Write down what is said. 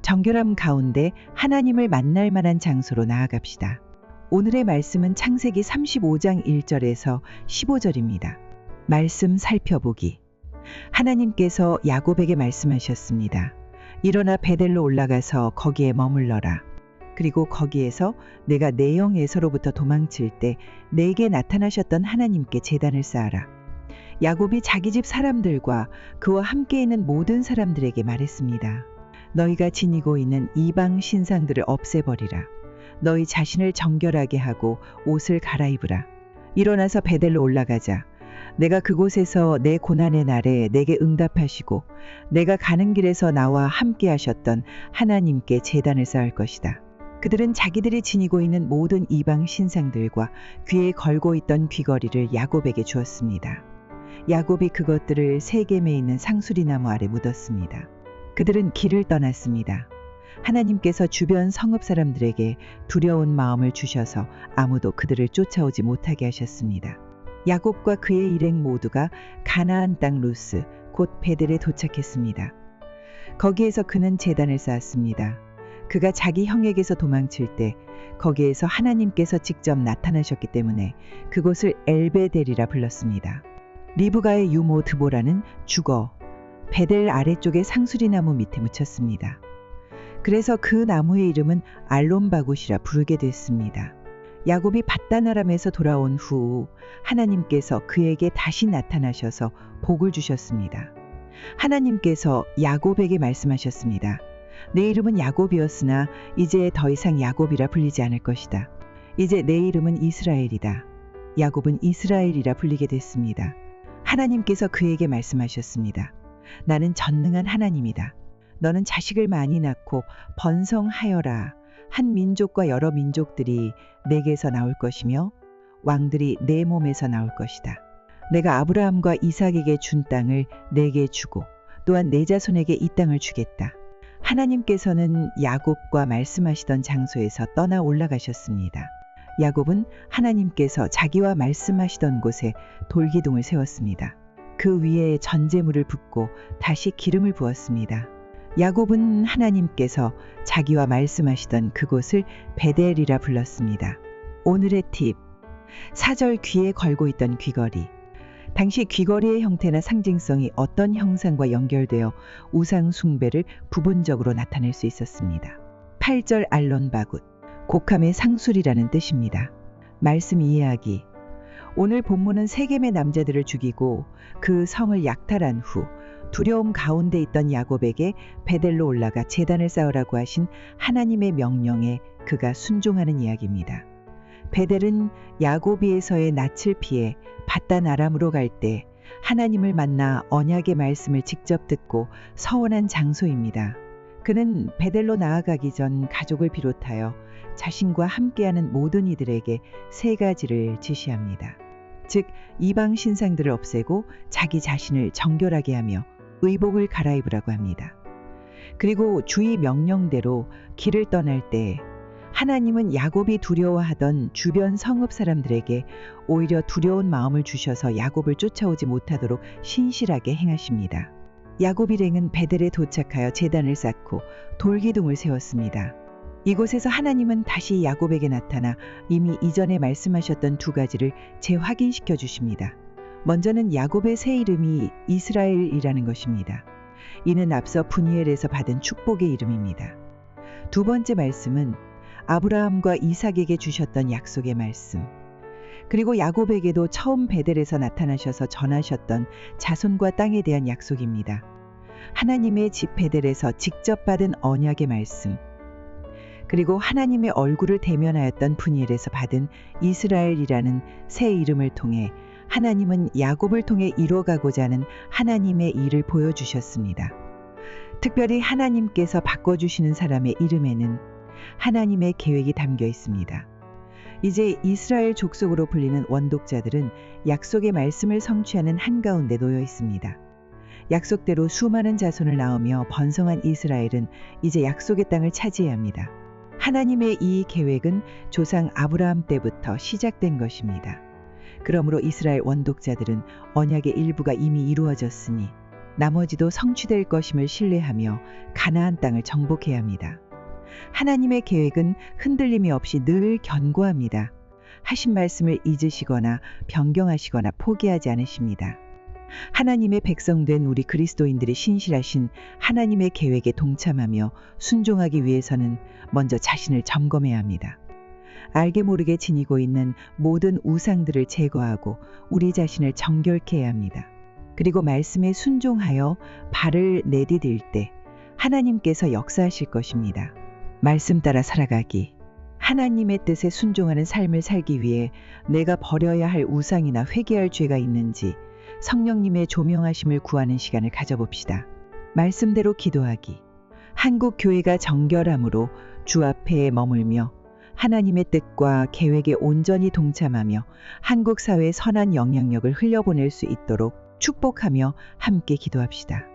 정결함 가운데 하나님을 만날 만한 장소로 나아갑시다. 오늘의 말씀은 창세기 35장 1절에서 15절입니다. 말씀 살펴보기. 하나님께서 야곱에게 말씀하셨습니다. 일어나 베델로 올라가서 거기에 머물러라. 그리고 거기에서 내가 내 영 에서로부터 도망칠 때 내게 나타나셨던 하나님께 제단을 쌓아라. 야곱이 자기 집 사람들과 그와 함께 있는 모든 사람들에게 말했습니다. 너희가 지니고 있는 이방 신상들을 없애버리라. 너희 자신을 정결하게 하고 옷을 갈아입으라. 일어나서 베델로 올라가자. 내가 그곳에서 내 고난의 날에 내게 응답하시고 내가 가는 길에서 나와 함께 하셨던 하나님께 제단을 쌓을 것이다. 그들은 자기들이 지니고 있는 모든 이방 신상들과 귀에 걸고 있던 귀걸이를 야곱에게 주었습니다. 야곱이 그것들을 세겜에 있는 상수리나무 아래 묻었습니다. 그들은 길을 떠났습니다. 하나님께서 주변 성읍 사람들에게 두려운 마음을 주셔서 아무도 그들을 쫓아오지 못하게 하셨습니다. 야곱과 그의 일행 모두가 가나안 땅 루스 곧 베델에 도착했습니다. 거기에서 그는 제단을 쌓았습니다. 그가 자기 형에게서 도망칠 때 거기에서 하나님께서 직접 나타나셨기 때문에 그곳을 엘베델이라 불렀습니다. 리브가의 유모 드보라는 죽어 베델 아래쪽의 상수리나무 밑에 묻혔습니다. 그래서 그 나무의 이름은 알론바굿이라 부르게 됐습니다. 야곱이 밧단 아람에서 돌아온 후 하나님께서 그에게 다시 나타나셔서 복을 주셨습니다. 하나님께서 야곱에게 말씀하셨습니다. 내 이름은 야곱이었으나 이제 더 이상 야곱이라 불리지 않을 것이다. 이제 내 이름은 이스라엘이다. 야곱은 이스라엘이라 불리게 됐습니다. 하나님께서 그에게 말씀하셨습니다. 나는 전능한 하나님이다. 너는 자식을 많이 낳고 번성하여라. 한 민족과 여러 민족들이 내게서 나올 것이며 왕들이 내 몸에서 나올 것이다. 내가 아브라함과 이삭에게 준 땅을 내게 주고 또한 내 자손에게 이 땅을 주겠다. 하나님께서는 야곱과 말씀하시던 장소에서 떠나 올라가셨습니다. 야곱은 하나님께서 자기와 말씀하시던 곳에 돌기둥을 세웠습니다. 그 위에 전제물을 붓고 다시 기름을 부었습니다. 야곱은 하나님께서 자기와 말씀하시던 그곳을 베델이라 불렀습니다. 오늘의 팁. 사절 귀에 걸고 있던 귀걸이. 당시 귀걸이의 형태나 상징성이 어떤 형상과 연결되어 우상 숭배를 부분적으로 나타낼 수 있었습니다. 8절 알론바굿. 곡함의 상술이라는 뜻입니다. 말씀 이해하기. 오늘 본문은 세겜의 남자들을 죽이고 그 성을 약탈한 후 두려움 가운데 있던 야곱에게 베델로 올라가 제단을 쌓으라고 하신 하나님의 명령에 그가 순종하는 이야기입니다. 베델은 야고비에서의 낯을 피해 밧단 아람으로 갈 때 하나님을 만나 언약의 말씀을 직접 듣고 서원한 장소입니다. 그는 베델로 나아가기 전 가족을 비롯하여 자신과 함께하는 모든 이들에게 세 가지를 지시합니다. 즉 이방 신상들을 없애고 자기 자신을 정결하게 하며 의복을 갈아입으라고 합니다. 그리고 주의 명령대로 길을 떠날 때 하나님은 야곱이 두려워하던 주변 성읍 사람들에게 오히려 두려운 마음을 주셔서 야곱을 쫓아오지 못하도록 신실하게 행하십니다. 야곱 일행은 베델에 도착하여 제단을 쌓고 돌기둥을 세웠습니다. 이곳에서 하나님은 다시 야곱에게 나타나 이미 이전에 말씀하셨던 두 가지를 재확인시켜 주십니다. 먼저는 야곱의 새 이름이 이스라엘이라는 것입니다. 이는 앞서 분이엘에서 받은 축복의 이름입니다. 두 번째 말씀은 아브라함과 이삭에게 주셨던 약속의 말씀, 그리고 야곱에게도 처음 베델에서 나타나셔서 전하셨던 자손과 땅에 대한 약속입니다. 하나님의 집 베델에서 직접 받은 언약의 말씀, 그리고 하나님의 얼굴을 대면하였던 분이엘에서 받은 이스라엘이라는 새 이름을 통해 하나님은 야곱을 통해 이루어가고자 하는 하나님의 일을 보여주셨습니다. 특별히 하나님께서 바꿔주시는 사람의 이름에는 하나님의 계획이 담겨 있습니다. 이제 이스라엘 족속으로 불리는 원독자들은 약속의 말씀을 성취하는 한가운데 놓여 있습니다. 약속대로 수많은 자손을 낳으며 번성한 이스라엘은 이제 약속의 땅을 차지해야 합니다. 하나님의 이 계획은 조상 아브라함 때부터 시작된 것입니다. 그러므로 이스라엘 원독자들은 언약의 일부가 이미 이루어졌으니 나머지도 성취될 것임을 신뢰하며 가나안 땅을 정복해야 합니다. 하나님의 계획은 흔들림이 없이 늘 견고합니다. 하신 말씀을 잊으시거나 변경하시거나 포기하지 않으십니다. 하나님의 백성된 우리 그리스도인들이 신실하신 하나님의 계획에 동참하며 순종하기 위해서는 먼저 자신을 점검해야 합니다. 알게 모르게 지니고 있는 모든 우상들을 제거하고 우리 자신을 정결케 해야 합니다. 그리고 말씀에 순종하여 발을 내디딜 때 하나님께서 역사하실 것입니다. 말씀 따라 살아가기. 하나님의 뜻에 순종하는 삶을 살기 위해 내가 버려야 할 우상이나 회개할 죄가 있는지 성령님의 조명하심을 구하는 시간을 가져봅시다. 말씀대로 기도하기. 한국 교회가 정결함으로 주 앞에 머물며 하나님의 뜻과 계획에 온전히 동참하며 한국 사회에 선한 영향력을 흘려보낼 수 있도록 축복하며 함께 기도합시다.